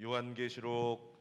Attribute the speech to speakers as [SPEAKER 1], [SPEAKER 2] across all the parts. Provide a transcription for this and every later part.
[SPEAKER 1] 요한계시록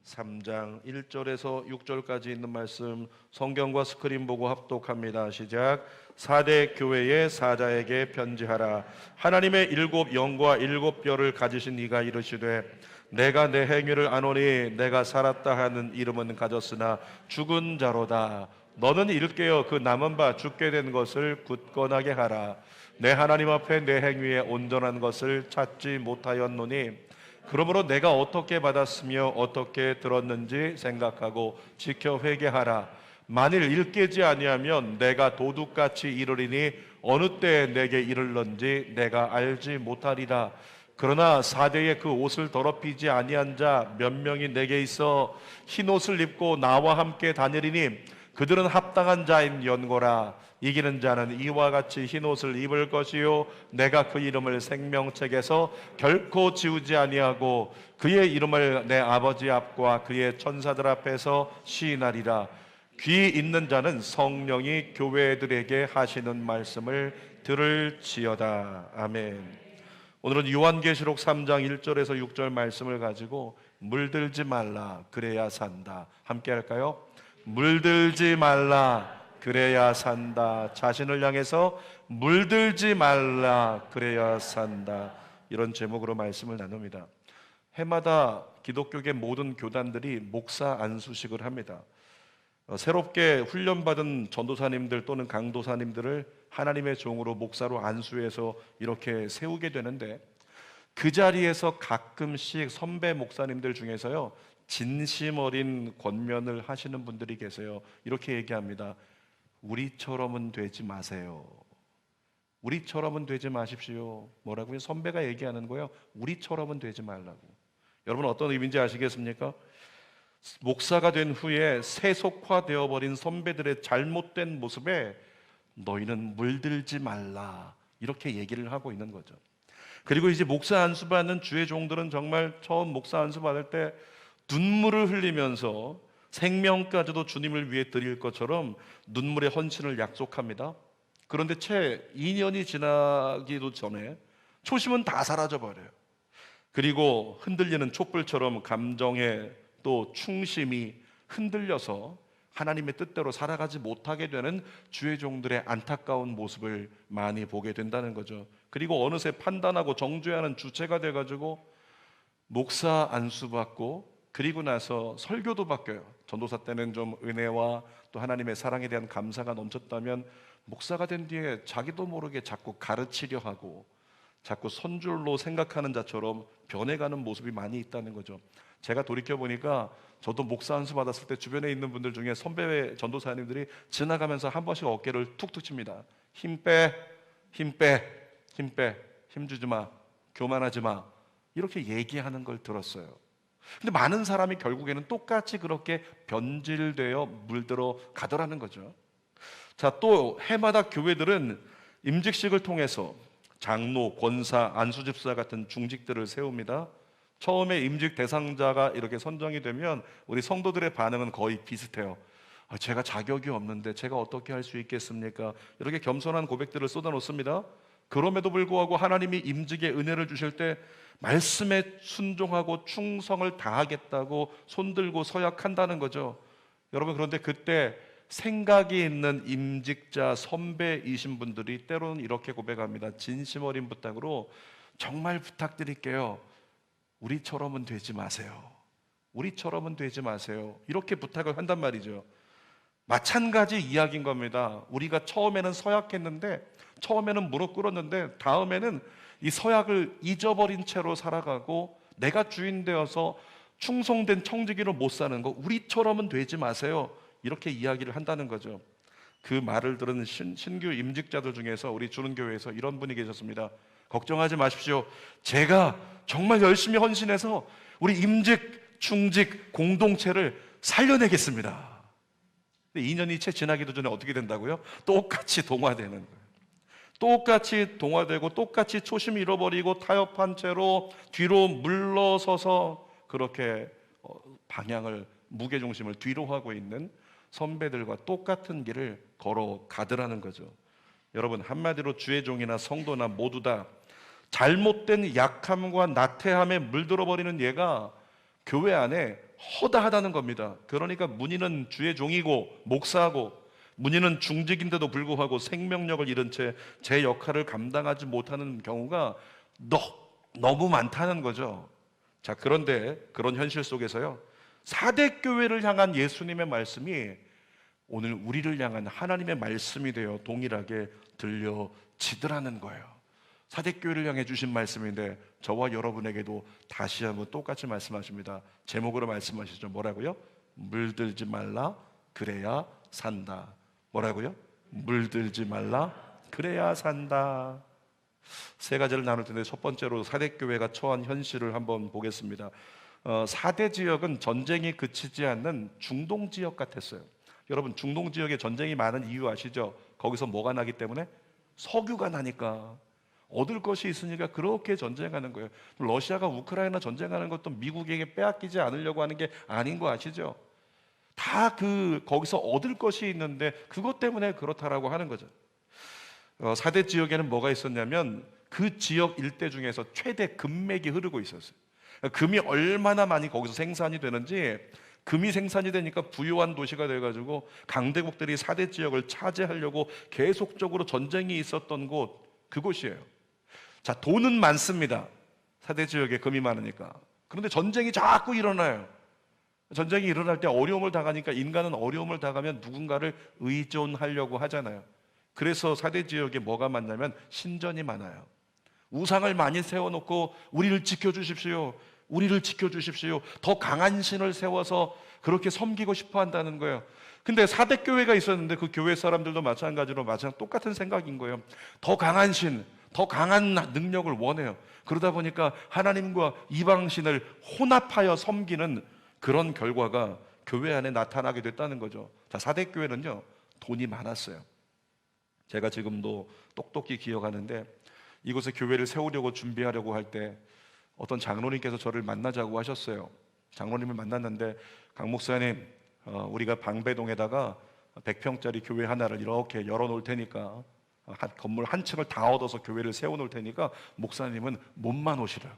[SPEAKER 1] 3장 1절에서 6절까지 있는 말씀 성경과 스크린 보고 합독합니다. 시작. 4대 교회의 사자에게 편지하라. 하나님의 7 영과 7 뼈를 가지신 이가 이르시되 내가 내 행위를 아노니 내가 살았다 하는 이름은 가졌으나 죽은 자로다. 너는 일깨어 그 남은 바 죽게 된 것을 굳건하게 하라. 내 하나님 앞에 내 행위에 온전한 것을 찾지 못하였노니 그러므로 내가 어떻게 받았으며 어떻게 들었는지 생각하고 지켜 회개하라. 만일 일깨지 아니하면 내가 도둑같이 이르리니 어느 때에 내게 이를는지 내가 알지 못하리라. 그러나 4대의 그 옷을 더럽히지 아니한 자 몇 명이 내게 있어 흰 옷을 입고 나와 함께 다니리니 그들은 합당한 자인 연고라. 이기는 자는 이와 같이 흰 옷을 입을 것이요 내가 그 이름을 생명책에서 결코 지우지 아니하고 그의 이름을 내 아버지 앞과 그의 천사들 앞에서 시인하리라. 귀 있는 자는 성령이 교회들에게 하시는 말씀을 들을지어다. 아멘. 오늘은 요한계시록 3장 1절에서 6절 말씀을 가지고 물들지 말라 그래야 산다 함께 할까요? 물들지 말라 그래야 산다. 자신을 향해서 물들지 말라 그래야 산다. 이런 제목으로 말씀을 나눕니다. 해마다 기독교계 모든 교단들이 목사 안수식을 합니다. 새롭게 훈련받은 전도사님들 또는 강도사님들을 하나님의 종으로 목사로 안수해서 이렇게 세우게 되는데 그 자리에서 가끔씩 선배 목사님들 중에서요 진심 어린 권면을 하시는 분들이 계세요. 이렇게 얘기합니다. 우리처럼은 되지 마세요. 우리처럼은 되지 마십시오. 뭐라고요? 선배가 얘기하는 거예요. 우리처럼은 되지 말라고. 여러분 어떤 의미인지 아시겠습니까? 목사가 된 후에 세속화되어 버린 선배들의 잘못된 모습에 너희는 물들지 말라 이렇게 얘기를 하고 있는 거죠. 그리고 이제 목사 안수 받는 주의 종들은 정말 처음 목사 안수 받을 때 눈물을 흘리면서 생명까지도 주님을 위해 드릴 것처럼 눈물의 헌신을 약속합니다. 그런데 채 2년이 지나기도 전에 초심은 다 사라져 버려요. 그리고 흔들리는 촛불처럼 감정의 또 충심이 흔들려서 하나님의 뜻대로 살아가지 못하게 되는 주의 종들의 안타까운 모습을 많이 보게 된다는 거죠. 그리고 어느새 판단하고 정죄하는 주체가 돼가지고 목사 안수받고 그리고 나서 설교도 바뀌어요. 전도사 때는 좀 은혜와 또 하나님의 사랑에 대한 감사가 넘쳤다면 목사가 된 뒤에 자기도 모르게 자꾸 가르치려 하고 자꾸 선줄로 생각하는 자처럼 변해가는 모습이 많이 있다는 거죠. 제가 돌이켜보니까 저도 목사 안수 받았을 때 주변에 있는 분들 중에 선배 전도사님들이 지나가면서 한 번씩 어깨를 툭툭 칩니다. 힘 빼, 힘 빼, 힘 빼, 힘 주지 마, 교만하지 마 이렇게 얘기하는 걸 들었어요. 근데 많은 사람이 결국에는 똑같이 그렇게 변질되어 물들어 가더라는 거죠. 자, 또 해마다 교회들은 임직식을 통해서 장로, 권사, 안수집사 같은 중직들을 세웁니다. 처음에 임직 대상자가 이렇게 선정이 되면 우리 성도들의 반응은 거의 비슷해요. 제가 자격이 없는데 제가 어떻게 할 수 있겠습니까? 이렇게 겸손한 고백들을 쏟아놓습니다. 그럼에도 불구하고 하나님이 임직의 은혜를 주실 때 말씀에 순종하고 충성을 다하겠다고 손들고 서약한다는 거죠. 여러분 그런데 그때 생각이 있는 임직자 선배이신 분들이 때로는 이렇게 고백합니다. 진심 어린 부탁으로 정말 부탁드릴게요. 우리처럼은 되지 마세요. 우리처럼은 되지 마세요. 이렇게 부탁을 한단 말이죠. 마찬가지 이야기인 겁니다. 우리가 처음에는 서약했는데 처음에는 무릎 꿇었는데 다음에는 이 서약을 잊어버린 채로 살아가고 내가 주인 되어서 충성된 청지기로 못 사는 거 우리처럼은 되지 마세요. 이렇게 이야기를 한다는 거죠. 그 말을 들은 신규 임직자들 중에서 우리 주는교회에서 이런 분이 계셨습니다. 걱정하지 마십시오. 제가 정말 열심히 헌신해서 우리 임직, 충직 공동체를 살려내겠습니다. 근데 2년이 채 지나기도 전에 어떻게 된다고요? 똑같이 동화되는 거예요. 똑같이 동화되고 똑같이 초심 잃어버리고 타협한 채로 뒤로 물러서서 그렇게 방향을 무게중심을 뒤로 하고 있는 선배들과 똑같은 길을 걸어가더라는 거죠. 여러분 한마디로 주의 종이나 성도나 모두 다 잘못된 약함과 나태함에 물들어버리는 예가 교회 안에 허다하다는 겁니다. 그러니까 문의는 주의 종이고 목사고, 문의는 중직인데도 불구하고 생명력을 잃은 채 제 역할을 감당하지 못하는 경우가 너무 많다는 거죠. 자, 그런데 그런 현실 속에서요, 4대 교회를 향한 예수님의 말씀이 오늘 우리를 향한 하나님의 말씀이 되어 동일하게 들려지더라는 거예요. 4대 교회를 향해 주신 말씀인데 저와 여러분에게도 다시 한번 똑같이 말씀하십니다. 제목으로 말씀하시죠. 뭐라고요? 물들지 말라 그래야 산다. 뭐라고요? 물들지 말라 그래야 산다. 세 가지를 나눌 텐데 첫 번째로 4대 교회가 처한 현실을 한번 보겠습니다. 4대 지역은 전쟁이 그치지 않는 중동 지역 같았어요. 여러분, 중동 지역에 전쟁이 많은 이유 아시죠? 거기서 뭐가 나기 때문에? 석유가 나니까. 얻을 것이 있으니까 그렇게 전쟁하는 거예요. 러시아가 우크라이나 전쟁하는 것도 미국에게 빼앗기지 않으려고 하는 게 아닌 거 아시죠? 다 거기서 얻을 것이 있는데 그것 때문에 그렇다라고 하는 거죠. 4대 지역에는 뭐가 있었냐면 그 지역 일대 중에서 최대 금맥이 흐르고 있었어요. 금이 얼마나 많이 거기서 생산이 되는지, 금이 생산이 되니까 부유한 도시가 돼가지고 강대국들이 4대 지역을 차지하려고 계속적으로 전쟁이 있었던 곳, 그곳이에요. 자, 돈은 많습니다. 4대 지역에 금이 많으니까. 그런데 전쟁이 자꾸 일어나요. 전쟁이 일어날 때 어려움을 당하니까 인간은 어려움을 당하면 누군가를 의존하려고 하잖아요. 그래서 4대 지역에 뭐가 많냐면 신전이 많아요. 우상을 많이 세워놓고 우리를 지켜주십시오, 우리를 지켜주십시오, 더 강한 신을 세워서 그렇게 섬기고 싶어 한다는 거예요. 근데 4대 교회가 있었는데 그 교회 사람들도 마찬가지로 똑같은 생각인 거예요. 더 강한 신, 더 강한 능력을 원해요. 그러다 보니까 하나님과 이방신을 혼합하여 섬기는 그런 결과가 교회 안에 나타나게 됐다는 거죠. 자, 4대 교회는요, 돈이 많았어요. 제가 지금도 똑똑히 기억하는데 이곳에 교회를 세우려고 준비하려고 할 때 어떤 장로님께서 저를 만나자고 하셨어요. 장로님을 만났는데, 강 목사님, 우리가 방배동에다가 100평짜리 교회 하나를 이렇게 열어놓을 테니까, 건물 한 층을 다 얻어서 교회를 세워놓을 테니까 목사님은 몸만 오시라고,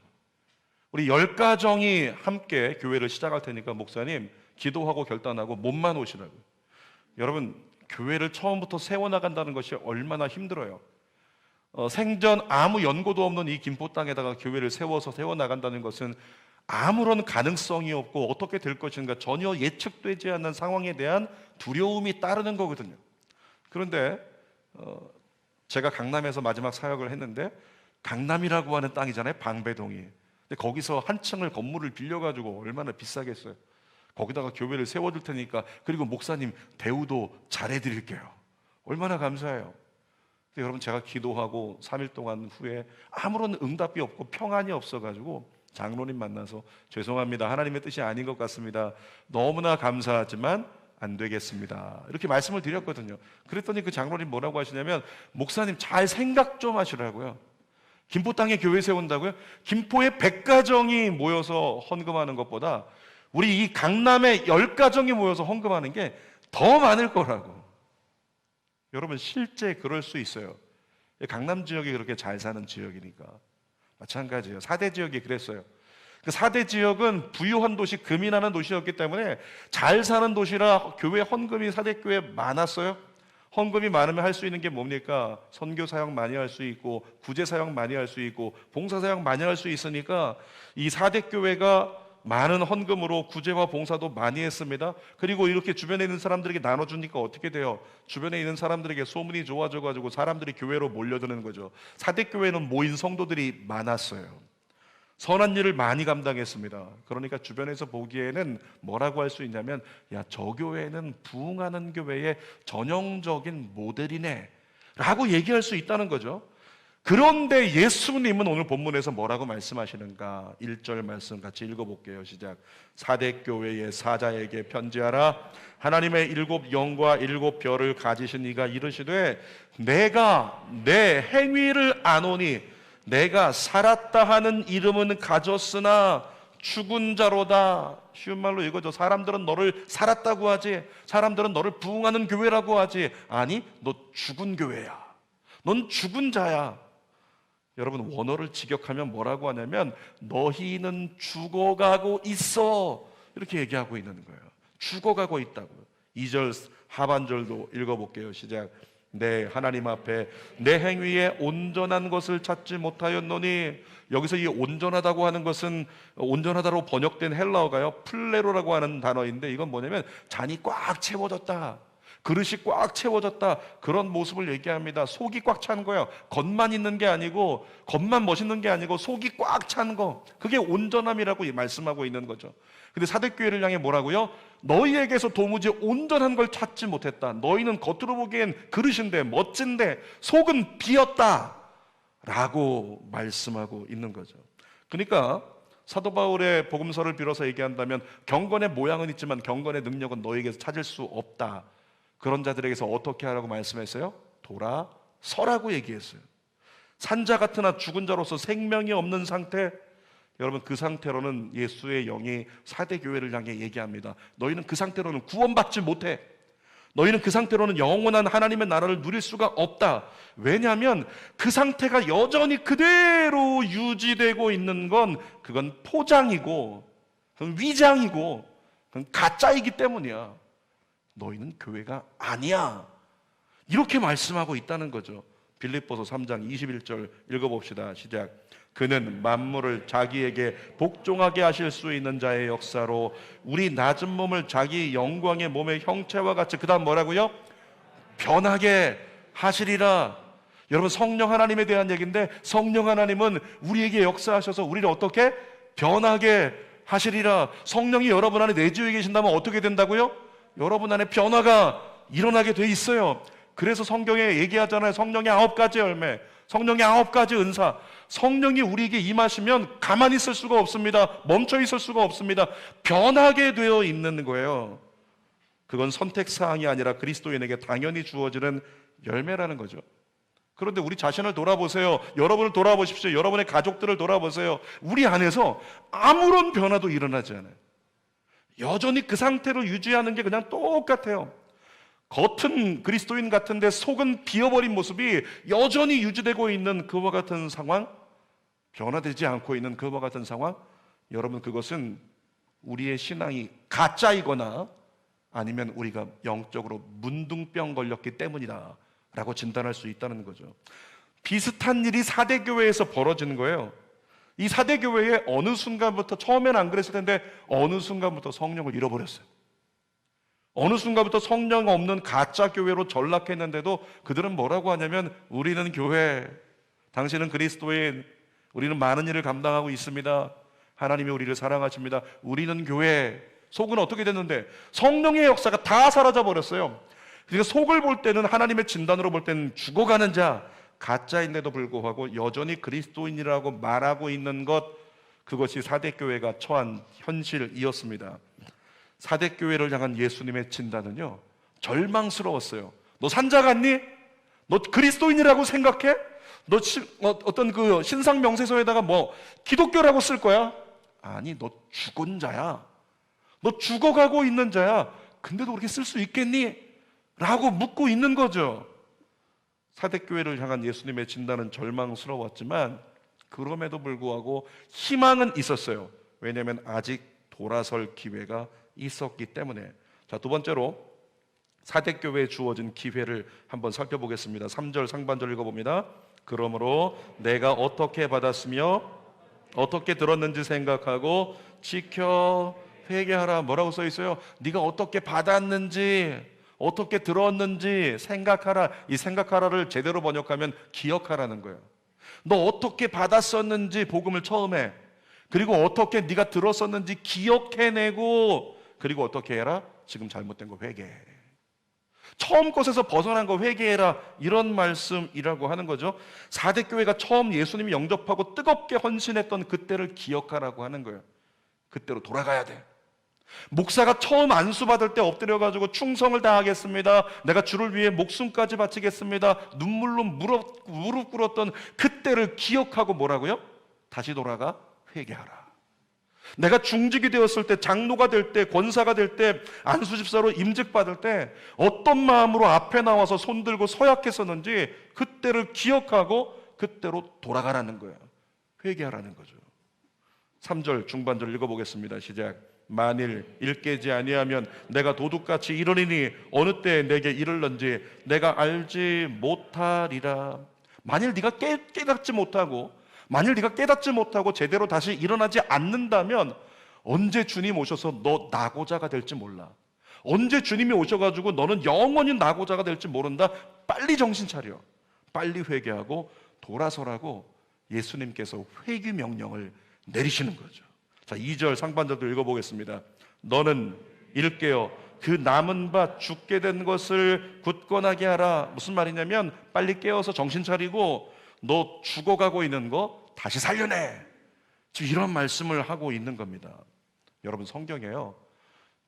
[SPEAKER 1] 우리 10가정이 함께 교회를 시작할 테니까 목사님 기도하고 결단하고 몸만 오시라고. 여러분, 교회를 처음부터 세워나간다는 것이 얼마나 힘들어요. 생전 아무 연고도 없는 이 김포 땅에다가 교회를 세워나간다는 것은 아무런 가능성이 없고 어떻게 될 것인가 전혀 예측되지 않는 상황에 대한 두려움이 따르는 거거든요. 그런데 제가 강남에서 마지막 사역을 했는데, 강남이라고 하는 땅이잖아요, 방배동이. 근데 거기서 한 층을 건물을 빌려가지고 얼마나 비싸겠어요. 거기다가 교회를 세워줄 테니까, 그리고 목사님 대우도 잘해드릴게요. 얼마나 감사해요. 근데 여러분, 제가 기도하고 3일 동안 후에 아무런 응답이 없고 평안이 없어가지고 장로님 만나서 죄송합니다, 하나님의 뜻이 아닌 것 같습니다, 너무나 감사하지만 안 되겠습니다, 이렇게 말씀을 드렸거든요. 그랬더니 그 장로님 뭐라고 하시냐면, 목사님 잘 생각 좀 하시라고요. 김포 땅에 교회 세운다고요? 김포에 100가정이 모여서 헌금하는 것보다 우리 이 강남에 10가정이 모여서 헌금하는 게 더 많을 거라고. 여러분, 실제 그럴 수 있어요. 강남 지역이 그렇게 잘 사는 지역이니까. 마찬가지예요. 4대 지역이 그랬어요. 그 4대 지역은 부유한 도시, 금이 나는 도시였기 때문에 잘 사는 도시라 교회 헌금이 4대 교회에 많았어요. 헌금이 많으면 할 수 있는 게 뭡니까? 선교 사역 많이 할 수 있고, 구제 사역 많이 할 수 있고, 봉사 사역 많이 할 수 있으니까 이 4대 교회가 많은 헌금으로 구제와 봉사도 많이 했습니다. 그리고 이렇게 주변에 있는 사람들에게 나눠주니까 어떻게 돼요? 주변에 있는 사람들에게 소문이 좋아져가지고 사람들이 교회로 몰려드는 거죠. 4대 교회는 모인 성도들이 많았어요. 선한 일을 많이 감당했습니다. 그러니까 주변에서 보기에는 뭐라고 할 수 있냐면, 야, 저 교회는 부흥하는 교회의 전형적인 모델이네 라고 얘기할 수 있다는 거죠. 그런데 예수님은 오늘 본문에서 뭐라고 말씀하시는가? 1절 말씀 같이 읽어볼게요. 시작. 4대 교회의 사자에게 편지하라. 하나님의 7 영과 7 별을 가지신 이가 이르시되, 내가 내 행위를 아노니 내가 살았다 하는 이름은 가졌으나 죽은 자로다. 쉬운 말로 이거죠. 사람들은 너를 살았다고 하지, 사람들은 너를 부흥하는 교회라고 하지, 아니 너 죽은 교회야, 넌 죽은 자야. 여러분, 원어를 직역하면 뭐라고 하냐면 너희는 죽어가고 있어, 이렇게 얘기하고 있는 거예요. 죽어가고 있다고요. 2절 하반절도 읽어볼게요. 시작. 네, 하나님 앞에 내 행위에 온전한 것을 찾지 못하였노니, 여기서 이 온전하다고 하는 것은, 온전하다로 번역된 헬라어가요 플레로라고 하는 단어인데, 이건 뭐냐면 잔이 꽉 채워졌다, 그릇이 꽉 채워졌다, 그런 모습을 얘기합니다. 속이 꽉 찬 거예요. 겉만 있는 게 아니고, 겉만 멋있는 게 아니고 속이 꽉 찬 거, 그게 온전함이라고 말씀하고 있는 거죠. 근데 사대교회를 향해 뭐라고요? 너희에게서 도무지 온전한 걸 찾지 못했다. 너희는 겉으로 보기엔 그릇인데, 멋진데 속은 비었다 라고 말씀하고 있는 거죠. 그러니까 사도 바울의 복음서를 빌어서 얘기한다면, 경건의 모양은 있지만 경건의 능력은 너희에게서 찾을 수 없다. 그런 자들에게서 어떻게 하라고 말씀했어요? 돌아서라고 얘기했어요. 산자 같으나 죽은 자로서 생명이 없는 상태, 여러분, 그 상태로는 예수의 영이 사대교회를 향해 얘기합니다. 너희는 그 상태로는 구원받지 못해. 너희는 그 상태로는 영원한 하나님의 나라를 누릴 수가 없다. 왜냐하면 그 상태가 여전히 그대로 유지되고 있는 건, 그건 포장이고, 그건 위장이고, 그건 가짜이기 때문이야. 너희는 교회가 아니야, 이렇게 말씀하고 있다는 거죠. 빌립보서 3장 21절 읽어봅시다. 시작. 그는 만물을 자기에게 복종하게 하실 수 있는 자의 역사로 우리 낮은 몸을 자기 영광의 몸의 형체와 같이, 그 다음 뭐라고요? 변하게 하시리라. 여러분, 성령 하나님에 대한 얘기인데, 성령 하나님은 우리에게 역사하셔서 우리를 어떻게? 변하게 하시리라. 성령이 여러분 안에 내주해 계신다면 어떻게 된다고요? 여러분 안에 변화가 일어나게 돼 있어요. 그래서 성경에 얘기하잖아요. 성령의 9가지 열매, 성령의 9가지 은사. 성령이 우리에게 임하시면 가만히 있을 수가 없습니다. 멈춰 있을 수가 없습니다. 변하게 되어 있는 거예요. 그건 선택사항이 아니라 그리스도인에게 당연히 주어지는 열매라는 거죠. 그런데 우리 자신을 돌아보세요. 여러분을 돌아보십시오. 여러분의 가족들을 돌아보세요. 우리 안에서 아무런 변화도 일어나지 않아요. 여전히 그 상태로 유지하는 게 그냥 똑같아요. 겉은 그리스도인 같은데 속은 비어버린 모습이 여전히 유지되고 있는 그와 같은 상황, 변화되지 않고 있는 그와 같은 상황, 여러분, 그것은 우리의 신앙이 가짜이거나 아니면 우리가 영적으로 문둥병 걸렸기 때문이다 라고 진단할 수 있다는 거죠. 비슷한 일이 사대교회에서 벌어지는 거예요. 이 사대교회에 어느 순간부터, 처음엔 안 그랬을 텐데 어느 순간부터 성령을 잃어버렸어요. 어느 순간부터 성령 없는 가짜 교회로 전락했는데도 그들은 뭐라고 하냐면, 우리는 교회, 당신은 그리스도인, 우리는 많은 일을 감당하고 있습니다. 하나님이 우리를 사랑하십니다. 우리는 교회. 속은 어떻게 됐는데? 성령의 역사가 다 사라져 버렸어요. 그러니까 속을 볼 때는, 하나님의 진단으로 볼 때는 죽어가는 자, 가짜인데도 불구하고 여전히 그리스도인이라고 말하고 있는 것, 그것이 사대교회가 처한 현실이었습니다. 사대교회를 향한 예수님의 진단은요, 절망스러웠어요. 너 산자 같니? 너 그리스도인이라고 생각해? 너 어떤 그 신상 명세서에다가 뭐 기독교라고 쓸 거야? 아니, 너 죽은 자야. 너 죽어가고 있는 자야. 근데도 그렇게 쓸 수 있겠니? 라고 묻고 있는 거죠. 사대교회를 향한 예수님의 진단은 절망스러웠지만 그럼에도 불구하고 희망은 있었어요. 왜냐하면 아직 돌아설 기회가 있었기 때문에. 자, 두 번째로 사대교회에 주어진 기회를 한번 살펴보겠습니다. 3절 상반절 읽어봅니다. 그러므로 내가 어떻게 받았으며 어떻게 들었는지 생각하고 지켜 회개하라. 뭐라고 써 있어요? 네가 어떻게 받았는지, 어떻게 들었는지 생각하라. 이 생각하라를 제대로 번역하면 기억하라는 거예요. 너 어떻게 받았었는지, 복음을 처음에, 그리고 어떻게 네가 들었었는지 기억해내고, 그리고 어떻게 해라? 지금 잘못된 거 회개해. 처음 것에서 벗어난 거 회개해라, 이런 말씀이라고 하는 거죠. 사대교회가 처음 예수님이 영접하고 뜨겁게 헌신했던 그때를 기억하라고 하는 거예요. 그때로 돌아가야 돼. 목사가 처음 안수받을 때 엎드려가지고 충성을 다하겠습니다, 내가 주를 위해 목숨까지 바치겠습니다, 눈물로 무릎 꿇었던 그때를 기억하고 뭐라고요? 다시 돌아가 회개하라. 내가 중직이 되었을 때, 장로가 될 때, 권사가 될 때, 안수집사로 임직받을 때 어떤 마음으로 앞에 나와서 손들고 서약했었는지 그때를 기억하고 그때로 돌아가라는 거예요. 회개하라는 거죠. 3절 중반절 읽어보겠습니다. 시작. 만일 일 깨지 아니하면 내가 도둑같이 이르리니 어느 때에 내게 이를런지 내가 알지 못하리라. 만일 네가 깨닫지 못하고, 만일 네가 깨닫지 못하고 제대로 다시 일어나지 않는다면 언제 주님 오셔서 너 나고자가 될지 몰라. 언제 주님이 오셔가지고 너는 영원히 나고자가 될지 모른다. 빨리 정신 차려. 빨리 회개하고 돌아서라고 예수님께서 회개 명령을 내리시는 거죠. 자, 2절 상반절도 읽어보겠습니다. 너는 일깨어 그 남은 바 죽게 된 것을 굳건하게 하라. 무슨 말이냐면 빨리 깨어서 정신 차리고 너 죽어가고 있는 거 다시 살려내. 지금 이런 말씀을 하고 있는 겁니다. 여러분, 성경에요,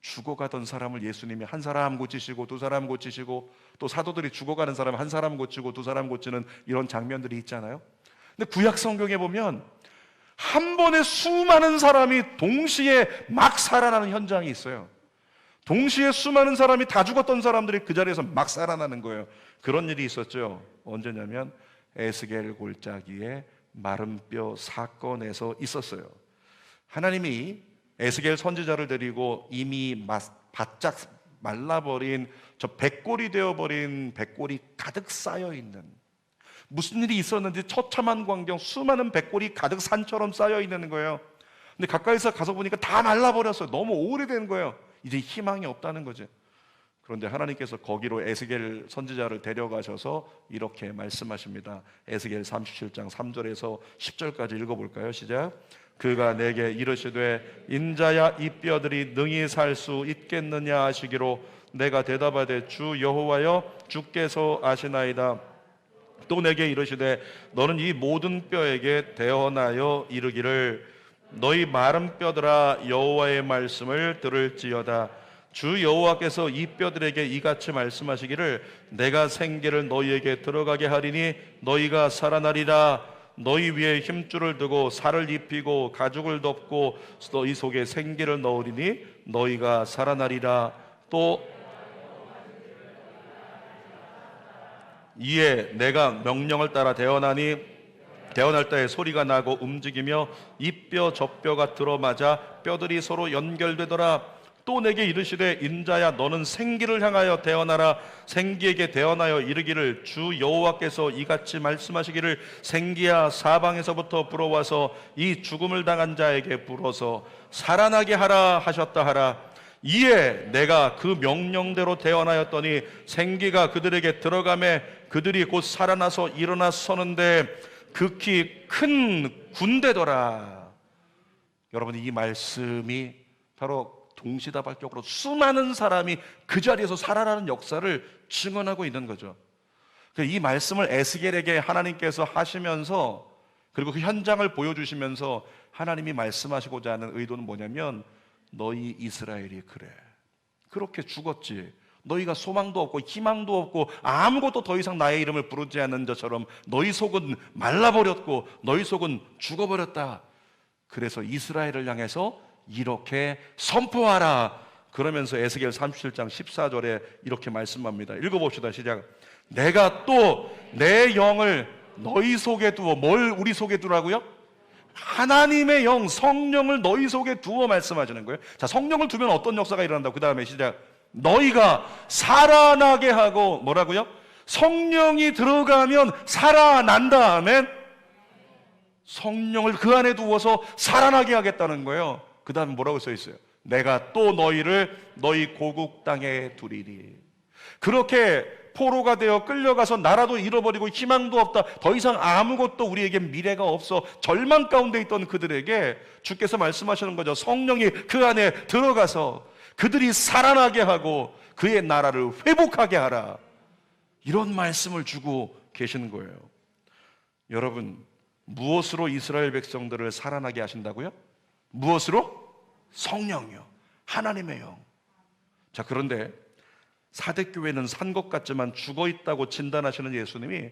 [SPEAKER 1] 죽어가던 사람을 예수님이 한 사람 고치시고 두 사람 고치시고, 또 사도들이 죽어가는 사람 한 사람 고치고 두 사람 고치는 이런 장면들이 있잖아요. 근데 구약 성경에 보면 한 번에 수많은 사람이 동시에 막 살아나는 현장이 있어요. 동시에 수많은 사람이, 다 죽었던 사람들이 그 자리에서 막 살아나는 거예요. 그런 일이 있었죠. 언제냐면 에스겔 골짜기의 마른 뼈 사건에서 있었어요. 하나님이 에스겔 선지자를 데리고 이미 바짝 말라버린, 저 백골이 되어버린, 백골이 가득 쌓여있는, 무슨 일이 있었는지 처참한 광경, 수많은 백골이 가득 산처럼 쌓여있는 거예요. 근데 가까이서 가서 보니까 다 말라버렸어요. 너무 오래된 거예요. 이제 희망이 없다는 거죠. 그런데 하나님께서 거기로 에스겔 선지자를 데려가셔서 이렇게 말씀하십니다. 에스겔 37장 3절에서 10절까지 읽어볼까요? 시작. 그가 내게 이르시되 인자야 이 뼈들이 능히 살 수 있겠느냐 하시기로 내가 대답하되 주 여호와여 주께서 아시나이다. 또 내게 이르시되 너는 이 모든 뼈에게 대언하여 이르기를 너희 마른 뼈들아 여호와의 말씀을 들을지어다. 주 여호와께서 이 뼈들에게 이같이 말씀하시기를 내가 생기를 너희에게 들어가게 하리니 너희가 살아나리라. 너희 위에 힘줄을 두고 살을 입히고 가죽을 덮고 너희 속에 생기를 넣으리니 너희가 살아나리라. 또 이에 내가 명령을 따라 대언하니 대언할 때에 소리가 나고 움직이며 이 뼈 저 뼈가 들어맞아 뼈들이 서로 연결되더라. 또 내게 이르시되 인자야 너는 생기를 향하여 대언하라. 생기에게 대언하여 이르기를 주 여호와께서 이같이 말씀하시기를 생기야 사방에서부터 불어와서 이 죽음을 당한 자에게 불어서 살아나게 하라 하셨다 하라. 이에 내가 그 명령대로 대언하였더니 생기가 그들에게 들어가매 그들이 곧 살아나서 일어나 서는데 극히 큰 군대더라. 여러분, 이 말씀이 바로 동시다발적으로 수많은 사람이 그 자리에서 살아나는 역사를 증언하고 있는 거죠. 이 말씀을 에스겔에게 하나님께서 하시면서, 그리고 그 현장을 보여주시면서 하나님이 말씀하시고자 하는 의도는 뭐냐면 너희 이스라엘이 그래, 그렇게 죽었지. 너희가 소망도 없고 희망도 없고 아무것도 더 이상 나의 이름을 부르지 않는 자처럼 너희 속은 말라버렸고 너희 속은 죽어버렸다. 그래서 이스라엘을 향해서 이렇게 선포하라. 그러면서 에스겔 37장 14절에 이렇게 말씀합니다. 읽어봅시다. 시작. 내가 또 내 영을 너희 속에 두어, 뭘 우리 속에 두라고요? 하나님의 영, 성령을 너희 속에 두어 말씀하시는 거예요. 자, 성령을 두면 어떤 역사가 일어난다고? 그 다음에 시작. 너희가 살아나게 하고, 뭐라고요? 성령이 들어가면 살아난다. 아멘. 성령을 그 안에 두어서 살아나게 하겠다는 거예요. 그 다음에 뭐라고 써 있어요? 내가 또 너희를 너희 고국 땅에 두리리. 그렇게 포로가 되어 끌려가서 나라도 잃어버리고 희망도 없다, 더 이상 아무것도 우리에게 미래가 없어 절망 가운데 있던 그들에게 주께서 말씀하시는 거죠. 성령이 그 안에 들어가서 그들이 살아나게 하고 그의 나라를 회복하게 하라. 이런 말씀을 주고 계시는 거예요. 여러분, 무엇으로 이스라엘 백성들을 살아나게 하신다고요? 무엇으로? 성령이요, 하나님의 영. 자, 그런데 사대교회는 산 것 같지만 죽어있다고 진단하시는 예수님이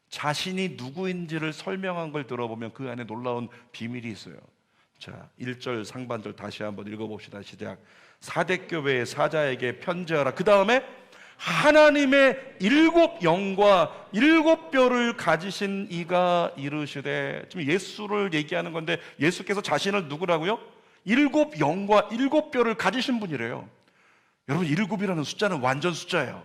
[SPEAKER 1] 자신이 누구인지를 설명한 걸 들어보면 그 안에 놀라운 비밀이 있어요. 자, 1절 상반절 다시 한번 읽어봅시다. 시작. 사대교회의 사자에게 편지하라. 그 다음에 하나님의 일곱 영과 일곱 뼈를 가지신 이가 이르시되, 지금 예수를 얘기하는 건데 예수께서 자신을 누구라고요? 일곱 영과 일곱 뼈를 가지신 분이래요. 여러분, 일곱이라는 숫자는 완전 숫자예요.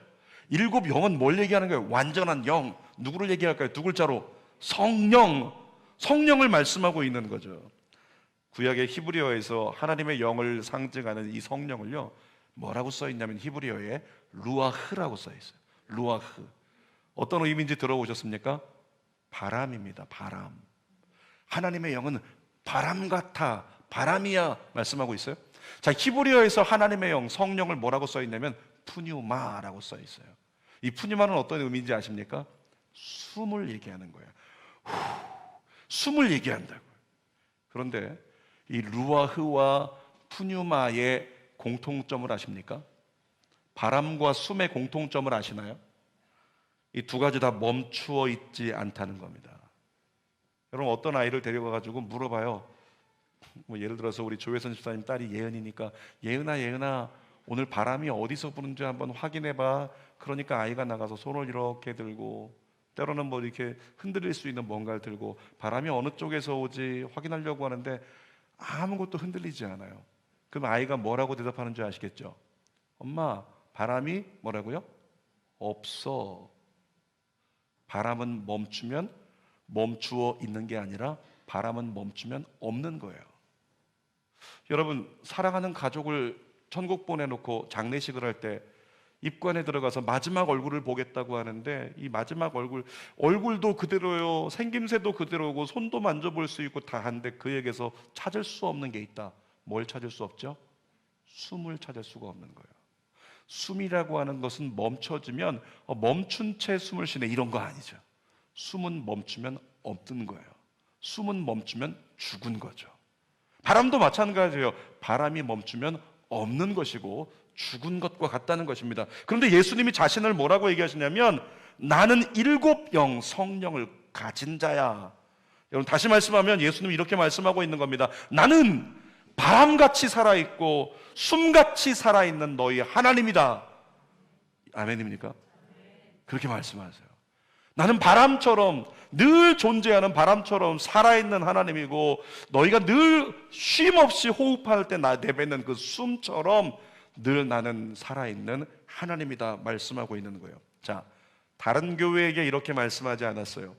[SPEAKER 1] 일곱 영은 뭘 얘기하는 거예요? 완전한 영. 누구를 얘기할까요? 두 글자로 성령. 성령을 말씀하고 있는 거죠. 구약의 히브리어에서 하나님의 영을 상징하는 이 성령을요, 뭐라고 써 있냐면 히브리어에 루아흐라고 써 있어요. 루아흐. 어떤 의미인지 들어보셨습니까? 바람입니다. 바람. 하나님의 영은 바람 같아, 바람이야 말씀하고 있어요. 자, 히브리어에서 하나님의 영, 성령을 뭐라고 써 있냐면 푸뉴마라고 써 있어요. 이 푸뉴마는 어떤 의미인지 아십니까? 숨을 얘기하는 거예요. 숨을 얘기한다고요. 그런데 이 루아흐와 푸뉴마의 공통점을 아십니까? 바람과 숨의 공통점을 아시나요? 이 두 가지 다 멈추어 있지 않다는 겁니다. 여러분, 어떤 아이를 데려가가지고 물어봐요. 뭐 예를 들어서 우리 조혜선 집사님 딸이 예은이니까, 예은아 오늘 바람이 어디서 부는지 한번 확인해봐. 그러니까 아이가 나가서 손을 이렇게 들고, 때로는 뭐 이렇게 흔들릴 수 있는 뭔가를 들고 바람이 어느 쪽에서 오지 확인하려고 하는데 아무것도 흔들리지 않아요. 그럼 아이가 뭐라고 대답하는 줄 아시겠죠? 엄마, 바람이 뭐라고요? 없어. 바람은 멈추면 멈추어 있는 게 아니라 바람은 멈추면 없는 거예요. 여러분, 사랑하는 가족을 천국 보내놓고 장례식을 할 때 입관에 들어가서 마지막 얼굴을 보겠다고 하는데, 이 마지막 얼굴도 그대로요, 생김새도 그대로고 손도 만져볼 수 있고 다 한데 그에게서 찾을 수 없는 게 있다. 뭘 찾을 수 없죠? 숨을 찾을 수가 없는 거예요. 숨이라고 하는 것은 멈춰지면 멈춘 채 숨을 쉬네, 이런 거 아니죠. 숨은 멈추면 없는 거예요. 숨은 멈추면 죽은 거죠. 바람도 마찬가지예요. 바람이 멈추면 없는 것이고 죽은 것과 같다는 것입니다. 그런데 예수님이 자신을 뭐라고 얘기하시냐면 나는 일곱 영, 성령을 가진 자야. 여러분, 다시 말씀하면 예수님이 이렇게 말씀하고 있는 겁니다. 나는 바람같이 살아있고 숨같이 살아있는 너희 하나님이다. 아멘입니까? 그렇게 말씀하세요. 나는 바람처럼, 늘 존재하는 바람처럼 살아있는 하나님이고, 너희가 늘 쉼없이 호흡할 때 내뱉는 그 숨처럼 늘 나는 살아있는 하나님이다 말씀하고 있는 거예요. 자, 다른 교회에게 이렇게 말씀하지 않았어요.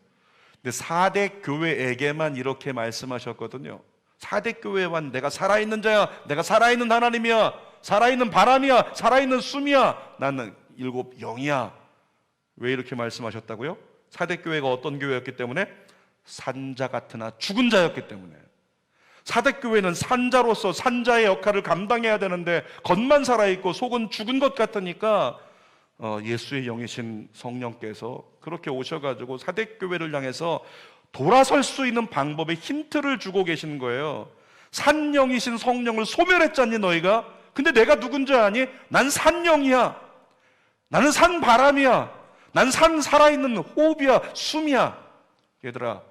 [SPEAKER 1] 근데 4대 교회에게만 이렇게 말씀하셨거든요. 4대 교회만 내가 살아있는 자야, 내가 살아있는 하나님이야, 살아있는 바람이야, 살아있는 숨이야, 나는 일곱 영이야. 왜 이렇게 말씀하셨다고요? 4대 교회가 어떤 교회였기 때문에? 산자 같으나 죽은 자였기 때문에. 4대 교회는 산자로서 산자의 역할을 감당해야 되는데 겉만 살아있고 속은 죽은 것 같으니까 예수의 영이신 성령께서 그렇게 오셔가지고 4대 교회를 향해서 돌아설 수 있는 방법의 힌트를 주고 계시는 거예요. 산영이신 성령을 소멸했잖니 너희가. 근데 내가 누군지 아니? 난 산영이야. 나는 산바람이야. 난 산 살아있는 호흡이야, 숨이야. 얘들아,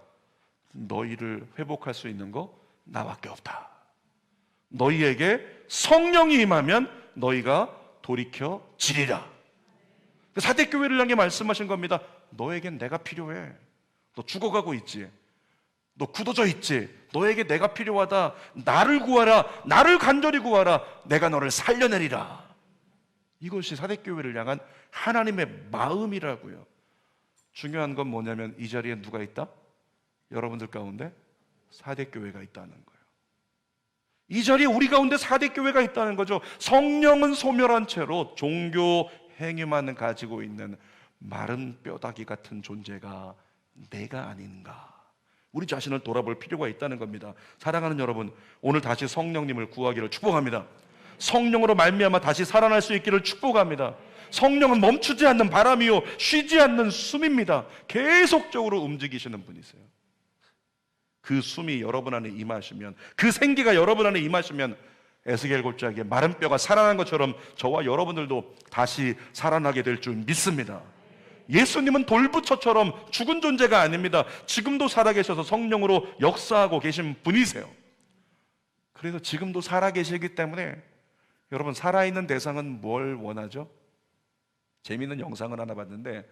[SPEAKER 1] 너희를 회복할 수 있는 거 나밖에 없다. 너희에게 성령이 임하면 너희가 돌이켜지리라. 4대 교회를 향해 말씀하신 겁니다. 너에겐 내가 필요해. 너 죽어가고 있지. 너 굳어져 있지. 너에게 내가 필요하다. 나를 구하라. 나를 간절히 구하라. 내가 너를 살려내리라. 이것이 4대 교회를 향한 하나님의 마음이라고요. 중요한 건 뭐냐면 이 자리에 누가 있다? 여러분들 가운데 4대 교회가 있다는 거예요. 이 자리에 우리 가운데 4대 교회가 있다는 거죠. 성령은 소멸한 채로 종교 행위만 가지고 있는 마른 뼈다귀 같은 존재가 내가 아닌가. 우리 자신을 돌아볼 필요가 있다는 겁니다. 사랑하는 여러분, 오늘 다시 성령님을 구하기를 축복합니다. 성령으로 말미암아 다시 살아날 수 있기를 축복합니다. 성령은 멈추지 않는 바람이요 쉬지 않는 숨입니다. 계속적으로 움직이시는 분이세요. 그 숨이 여러분 안에 임하시면, 그 생기가 여러분 안에 임하시면 에스겔 골짜기에 마른 뼈가 살아난 것처럼 저와 여러분들도 다시 살아나게 될 줄 믿습니다. 예수님은 돌부처처럼 죽은 존재가 아닙니다. 지금도 살아계셔서 성령으로 역사하고 계신 분이세요. 그래서 지금도 살아계시기 때문에 여러분, 살아있는 대상은 뭘 원하죠? 재미있는 영상을 하나 봤는데,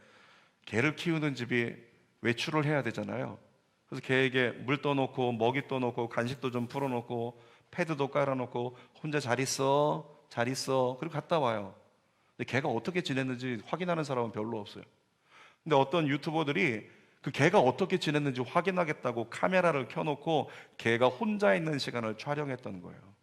[SPEAKER 1] 개를 키우는 집이 외출을 해야 되잖아요. 그래서 개에게 물 떠놓고 먹이 떠놓고 간식도 좀 풀어놓고 패드도 깔아놓고 혼자 잘 있어 잘 있어 그리고 갔다 와요. 근데 개가 어떻게 지냈는지 확인하는 사람은 별로 없어요. 근데 어떤 유튜버들이 그 개가 어떻게 지냈는지 확인하겠다고 카메라를 켜놓고 개가 혼자 있는 시간을 촬영했던 거예요.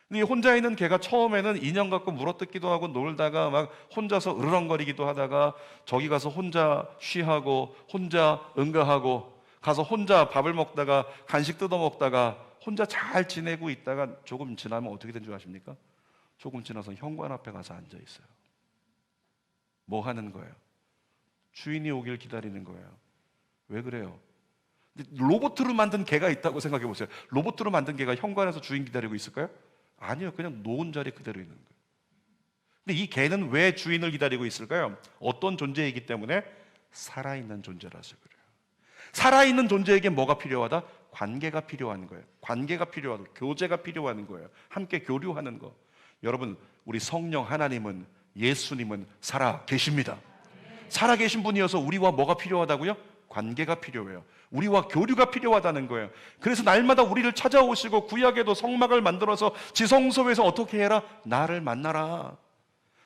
[SPEAKER 1] 근데 이 혼자 있는 개가 처음에는 인형 갖고 물어뜯기도 하고 놀다가 막 혼자서 으르렁거리기도 하다가 저기 가서 혼자 쉬하고 혼자 응가하고 가서 혼자 밥을 먹다가 간식 뜯어 먹다가 혼자 잘 지내고 있다가 조금 지나면 어떻게 된 줄 아십니까? 조금 지나서 현관 앞에 가서 앉아 있어요. 뭐 하는 거예요? 주인이 오길 기다리는 거예요. 왜 그래요? 로봇으로 만든 개가 있다고 생각해 보세요. 로봇으로 만든 개가 현관에서 주인 기다리고 있을까요? 아니요. 그냥 놓은 자리 그대로 있는 거예요. 근데 이 개는 왜 주인을 기다리고 있을까요? 어떤 존재이기 때문에? 살아있는 존재라서 그래요. 살아있는 존재에게 뭐가 필요하다? 관계가 필요한 거예요. 관계가 필요하고 교제가 필요한 거예요. 함께 교류하는 거. 여러분, 우리 성령 하나님은, 예수님은 살아 계십니다. 살아 계신 분이어서 우리와 뭐가 필요하다고요? 관계가 필요해요. 우리와 교류가 필요하다는 거예요. 그래서 날마다 우리를 찾아오시고 구약에도 성막을 만들어서 지성소에서 어떻게 해라? 나를 만나라.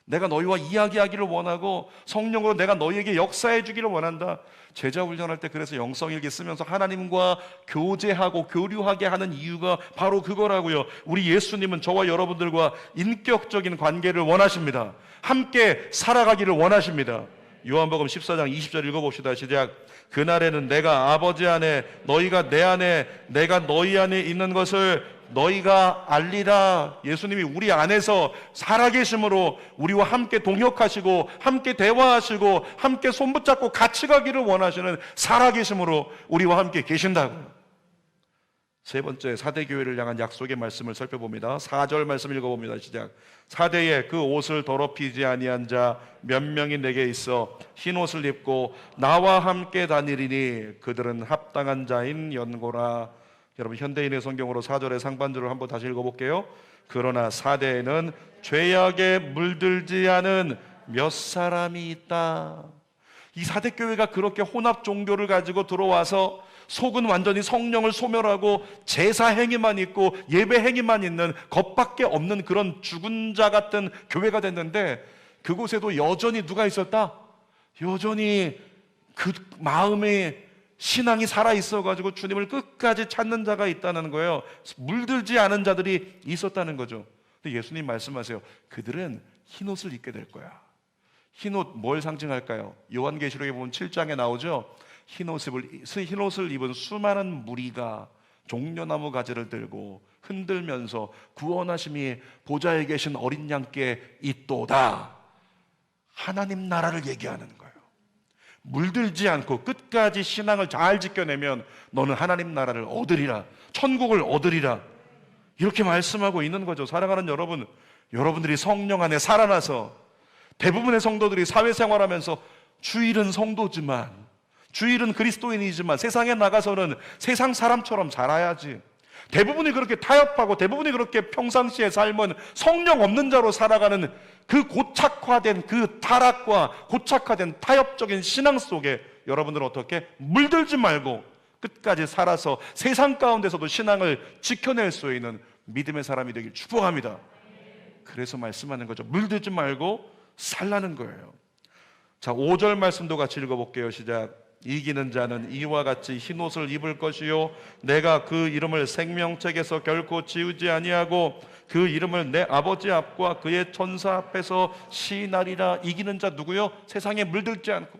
[SPEAKER 1] 내가 너희와 이야기하기를 원하고 성령으로 내가 너희에게 역사해 주기를 원한다. 제자 훈련할 때 그래서 영성일기 쓰면서 하나님과 교제하고 교류하게 하는 이유가 바로 그거라고요. 우리 예수님은 저와 여러분들과 인격적인 관계를 원하십니다. 함께 살아가기를 원하십니다. 요한복음 14장 20절 읽어봅시다. 시작. 그날에는 내가 아버지 안에 너희가 내 안에 내가 너희 안에 있는 것을 너희가 알리라. 예수님이 우리 안에서 살아계심으로 우리와 함께 동역하시고 함께 대화하시고 함께 손붙잡고 같이 가기를 원하시는 살아계심으로 우리와 함께 계신다고요. 세 번째, 사대교회를 향한 약속의 말씀을 살펴봅니다. 4절 말씀 읽어봅니다. 시작. 사대에 그 옷을 더럽히지 아니한 자 몇 명이 내게 있어 흰 옷을 입고 나와 함께 다니리니 그들은 합당한 자인 연고라. 여러분, 현대인의 성경으로 4절의 상반절을 한번 다시 읽어볼게요. 그러나 사대에는 죄악에 물들지 않은 몇 사람이 있다. 이 사대교회가 그렇게 혼합 종교를 가지고 들어와서 속은 완전히 성령을 소멸하고 제사 행위만 있고 예배 행위만 있는 겉밖에 없는 그런 죽은 자 같은 교회가 됐는데, 그곳에도 여전히 누가 있었다? 여전히 그 마음에 신앙이 살아있어가지고 주님을 끝까지 찾는 자가 있다는 거예요. 물들지 않은 자들이 있었다는 거죠. 근데 예수님 말씀하세요. 그들은 흰옷을 입게 될 거야. 흰옷 뭘 상징할까요? 요한계시록에 보면 7장에 나오죠. 흰옷을 입은 수많은 무리가 종려나무 가지를 들고 흔들면서 구원하심이 보좌에 계신 어린 양께 있도다. 하나님 나라를 얘기하는 거예요. 물들지 않고 끝까지 신앙을 잘 지켜내면 너는 하나님 나라를 얻으리라, 천국을 얻으리라, 이렇게 말씀하고 있는 거죠. 사랑하는 여러분, 여러분들이 성령 안에 살아나서 대부분의 성도들이 사회생활하면서 주일은 성도지만, 주일은 그리스도인이지만 세상에 나가서는 세상 사람처럼 살아야지, 대부분이 그렇게 타협하고 대부분이 그렇게 평상시의 삶은 성령 없는 자로 살아가는 그 고착화된 그 타락과 고착화된 타협적인 신앙 속에 여러분들은 어떻게 물들지 말고 끝까지 살아서 세상 가운데서도 신앙을 지켜낼 수 있는 믿음의 사람이 되길 축복합니다. 그래서 말씀하는 거죠. 물들지 말고 살라는 거예요. 자, 5절 말씀도 같이 읽어볼게요. 시작. 이기는 자는 이와 같이 흰옷을 입을 것이요 내가 그 이름을 생명책에서 결코 지우지 아니하고 그 이름을 내 아버지 앞과 그의 천사 앞에서 시인하리라. 이기는 자 누구요? 세상에 물들지 않고,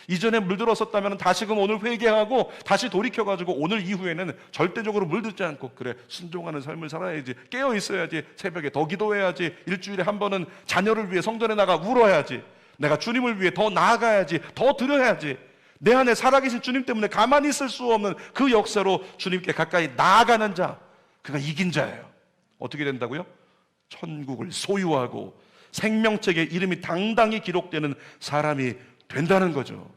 [SPEAKER 1] 이전에 물들었었다면 다시금 오늘 회개하고 다시 돌이켜가지고 오늘 이후에는 절대적으로 물들지 않고, 그래 순종하는 삶을 살아야지, 깨어 있어야지, 새벽에 더 기도해야지, 일주일에 한 번은 자녀를 위해 성전에 나가 울어야지, 내가 주님을 위해 더 나아가야지, 더 드려야지, 내 안에 살아계신 주님 때문에 가만히 있을 수 없는 그 역사로 주님께 가까이 나아가는 자, 그가 이긴 자예요. 어떻게 된다고요? 천국을 소유하고 생명책에 이름이 당당히 기록되는 사람이 된다는 거죠.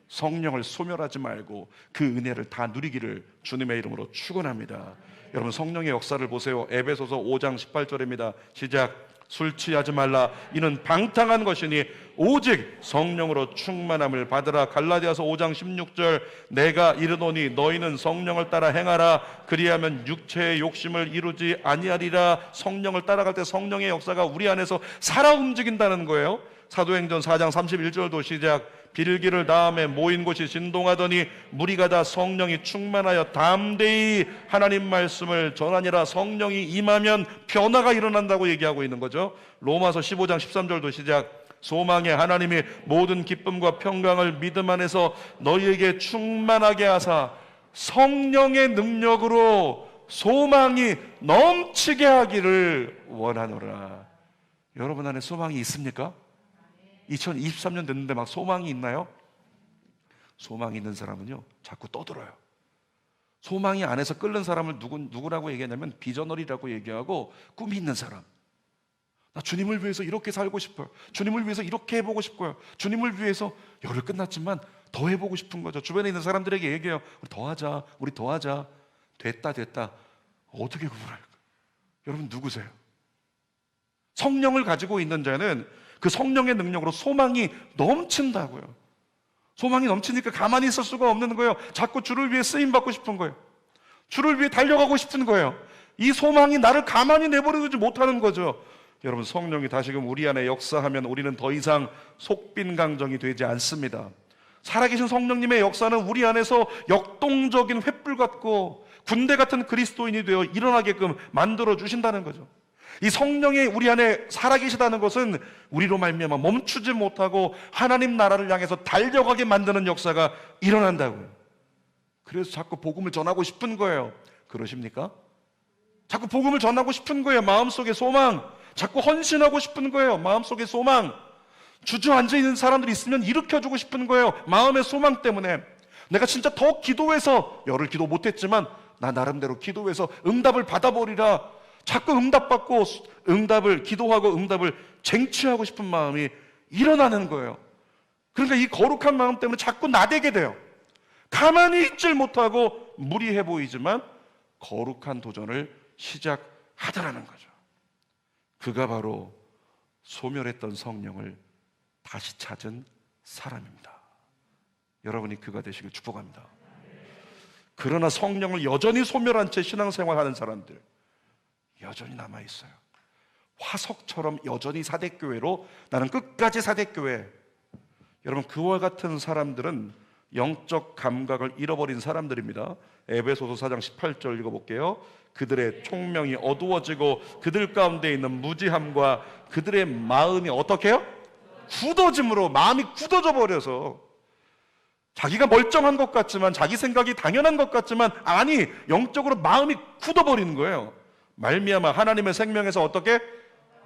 [SPEAKER 1] 성령을 소멸하지 말고 그 은혜를 다 누리기를 주님의 이름으로 축원합니다. 여러분, 성령의 역사를 보세요. 에베소서 5장 18절입니다. 시작. 술 취하지 말라. 이는 방탕한 것이니 오직 성령으로 충만함을 받으라. 갈라디아서 5장 16절 내가 이르노니 너희는 성령을 따라 행하라. 그리하면 육체의 욕심을 이루지 아니하리라. 성령을 따라갈 때 성령의 역사가 우리 안에서 살아 움직인다는 거예요. 사도행전 4장 31절도 시작. 빌기를 다음에 모인 곳이 진동하더니 무리가 다 성령이 충만하여 담대히 하나님 말씀을 전하니라. 성령이 임하면 변화가 일어난다고 얘기하고 있는 거죠. 로마서 15장 13절도 시작. 소망에 하나님이 모든 기쁨과 평강을 믿음 안에서 너희에게 충만하게 하사 성령의 능력으로 소망이 넘치게 하기를 원하노라. 여러분 안에 소망이 있습니까? 2023년 됐는데 막 소망이 있나요? 소망이 있는 사람은요 자꾸 떠들어요. 소망이 안에서 끓는 사람을 누구라고 얘기하냐면 비저너리라고 얘기하고 꿈이 있는 사람. 나 주님을 위해서 이렇게 살고 싶어요. 주님을 위해서 이렇게 해보고 싶어요. 주님을 위해서 열흘 끝났지만 더 해보고 싶은 거죠. 주변에 있는 사람들에게 얘기해요. 우리 더 하자. 우리 더 하자. 됐다. 어떻게 구분할까? 여러분 누구세요? 성령을 가지고 있는 자는 그 성령의 능력으로 소망이 넘친다고요. 소망이 넘치니까 가만히 있을 수가 없는 거예요. 자꾸 주를 위해 쓰임받고 싶은 거예요. 주를 위해 달려가고 싶은 거예요. 이 소망이 나를 가만히 내버려두지 못하는 거죠. 여러분 성령이 다시금 우리 안에 역사하면 우리는 더 이상 속빈강정이 되지 않습니다. 살아계신 성령님의 역사는 우리 안에서 역동적인 횃불 같고 군대 같은 그리스도인이 되어 일어나게끔 만들어 주신다는 거죠. 이 성령이 우리 안에 살아계시다는 것은 우리로 말미암아 멈추지 못하고 하나님 나라를 향해서 달려가게 만드는 역사가 일어난다고요. 그래서 자꾸 복음을 전하고 싶은 거예요. 그러십니까? 자꾸 복음을 전하고 싶은 거예요. 마음속에 소망. 자꾸 헌신하고 싶은 거예요. 마음속에 소망. 주저앉아 있는 사람들이 있으면 일으켜주고 싶은 거예요. 마음의 소망 때문에. 내가 진짜 더 기도해서 열흘 기도 못했지만 나 나름대로 기도해서 응답을 받아버리라. 자꾸 응답받고 기도하고 응답을 쟁취하고 싶은 마음이 일어나는 거예요. 그러니까 이 거룩한 마음 때문에 자꾸 나대게 돼요. 가만히 있질 못하고 무리해 보이지만 거룩한 도전을 시작하더라는 거죠. 그가 바로 소멸했던 성령을 다시 찾은 사람입니다. 여러분이 그가 되시길 축복합니다. 그러나 성령을 여전히 소멸한 채 신앙생활하는 사람들 여전히 남아있어요. 화석처럼 여전히 사대교회로 나는 끝까지 사대교회. 여러분 그와 같은 사람들은 영적 감각을 잃어버린 사람들입니다. 에베소서 4장 18절 읽어볼게요. 그들의 총명이 어두워지고 그들 가운데 있는 무지함과 그들의 마음이 어떻게 해요? 굳어짐으로 마음이 굳어져 버려서 자기가 멀쩡한 것 같지만 자기 생각이 당연한 것 같지만 아니 영적으로 마음이 굳어버리는 거예요. 말미암아 하나님의 생명에서 어떻게?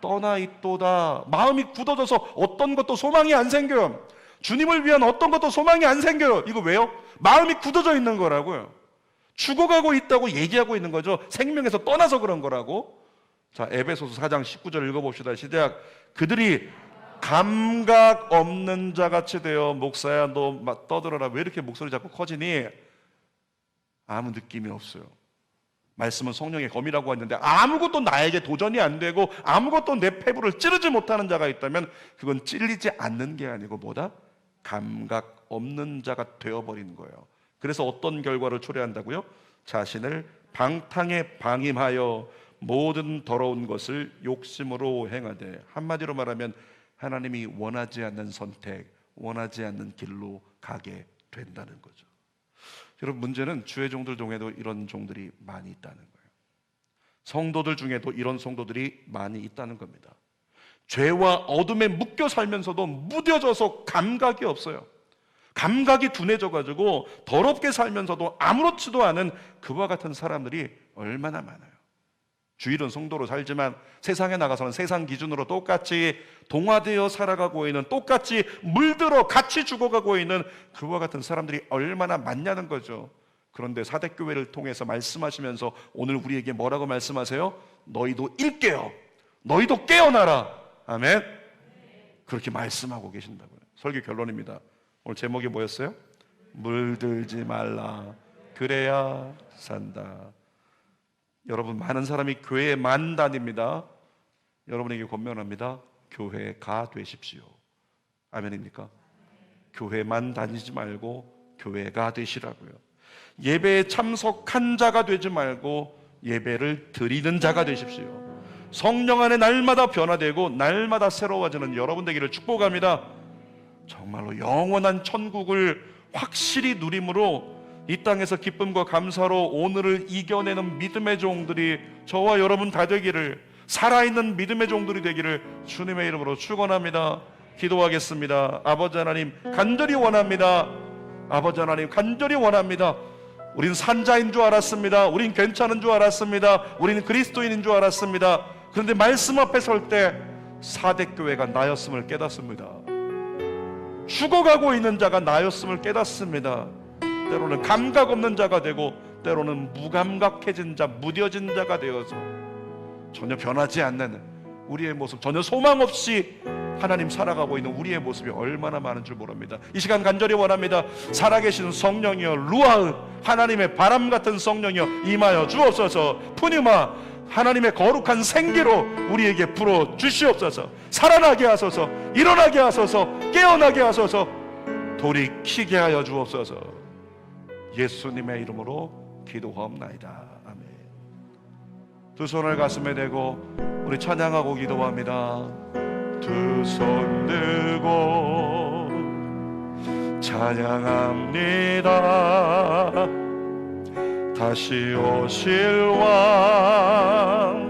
[SPEAKER 1] 떠나 있도다. 마음이 굳어져서 어떤 것도 소망이 안 생겨요. 주님을 위한 어떤 것도 소망이 안 생겨요. 이거 왜요? 마음이 굳어져 있는 거라고요. 죽어가고 있다고 얘기하고 있는 거죠. 생명에서 떠나서 그런 거라고. 자, 에베소서 4장 19절 읽어봅시다. 시작. 그들이 감각 없는 자같이 되어 목사야 너 막 떠들어라. 왜 이렇게 목소리 자꾸 커지니? 아무 느낌이 없어요. 말씀은 성령의 검이라고 했는데 아무것도 나에게 도전이 안 되고 아무것도 내 폐부를 찌르지 못하는 자가 있다면 그건 찔리지 않는 게 아니고 뭐다? 감각 없는 자가 되어버린 거예요. 그래서 어떤 결과를 초래한다고요? 자신을 방탕에 방임하여 모든 더러운 것을 욕심으로 행하되, 한마디로 말하면 하나님이 원하지 않는 선택, 원하지 않는 길로 가게 된다는 거죠. 여러분 문제는 주의 종들 중에도 이런 종들이 많이 있다는 거예요. 성도들 중에도 이런 성도들이 많이 있다는 겁니다. 죄와 어둠에 묶여 살면서도 무뎌져서 감각이 없어요. 감각이 둔해져가지고 더럽게 살면서도 아무렇지도 않은 그와 같은 사람들이 얼마나 많아요. 주일은 성도로 살지만 세상에 나가서는 세상 기준으로 똑같이 동화되어 살아가고 있는, 똑같이 물들어 같이 죽어가고 있는 그와 같은 사람들이 얼마나 많냐는 거죠. 그런데 사대교회를 통해서 말씀하시면서 오늘 우리에게 뭐라고 말씀하세요? 너희도 일깨어, 너희도 깨어나라. 아멘. 그렇게 말씀하고 계신다고요. 설교 결론입니다. 오늘 제목이 뭐였어요? 물들지 말라, 그래야 산다. 여러분 많은 사람이 교회에만 다닙니다. 여러분에게 권면합니다. 교회가 되십시오. 아멘입니까? 교회만 다니지 말고 교회가 되시라고요. 예배에 참석한 자가 되지 말고 예배를 드리는 자가 되십시오. 성령 안에 날마다 변화되고 날마다 새로워지는 여러분 되기를 축복합니다. 정말로 영원한 천국을 확실히 누림으로 이 땅에서 기쁨과 감사로 오늘을 이겨내는 믿음의 종들이 저와 여러분 다 되기를, 살아있는 믿음의 종들이 되기를 주님의 이름으로 축원합니다. 기도하겠습니다. 아버지 하나님 간절히 원합니다. 아버지 하나님 간절히 원합니다. 우린 산자인 줄 알았습니다. 우린 괜찮은 줄 알았습니다. 우린 그리스도인인 줄 알았습니다. 그런데 말씀 앞에 설 때 사대교회가 나였음을 깨닫습니다. 죽어가고 있는 자가 나였음을 깨닫습니다. 때로는 감각 없는 자가 되고 때로는 무감각해진 자, 무뎌진 자가 되어서 전혀 변하지 않는 우리의 모습, 전혀 소망 없이 하나님 살아가고 있는 우리의 모습이 얼마나 많은 줄 모릅니다. 이 시간 간절히 원합니다. 살아계신 성령이여, 루아흐, 하나님의 바람 같은 성령이여 임하여 주옵소서. 푸뉴마, 하나님의 거룩한 생기로 우리에게 불어 주시옵소서. 살아나게 하소서, 일어나게 하소서, 깨어나게 하소서, 돌이키게 하여 주옵소서. 예수님의 이름으로 기도하옵나이다. 아멘. 두 손을 가슴에 대고 우리 찬양하고 기도합니다. 두 손 들고 찬양합니다. 다시 오실 왕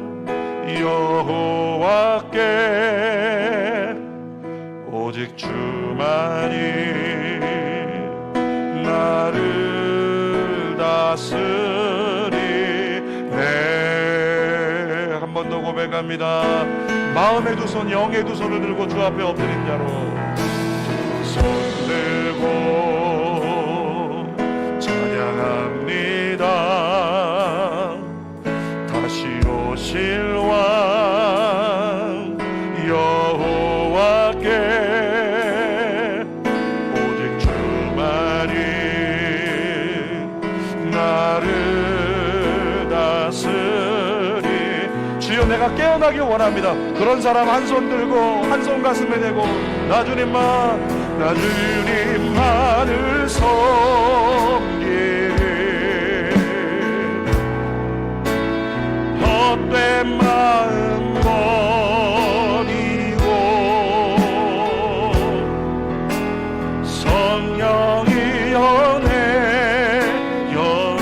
[SPEAKER 1] 여호와께 오직 주만이 나를 다스리네. 한 번 더 고백합니다. 마음의 두 손, 영의 두 손을 들고 주 앞에 엎드린 자로 두 손 들고 찬양합니다. 다시 오실 왕 여호와께 오직 주만이 나를 다스리. 주여 내가 깨어나길 원합니다. 그런 사람 한 손 들고 한 손 가슴에 대고 나 주님만을 섬기리. 헛된 마음 버리고 성령이여 내 영혼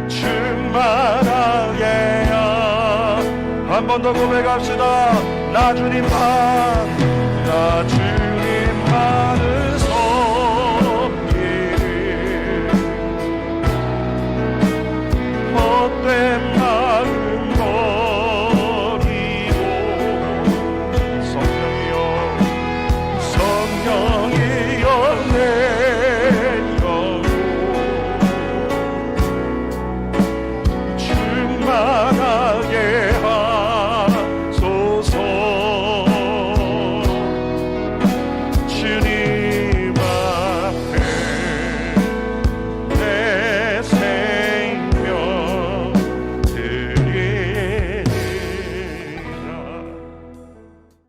[SPEAKER 1] 충만하게 한 번 더 고백합시다. 나 주님만을 섬기리. 헛된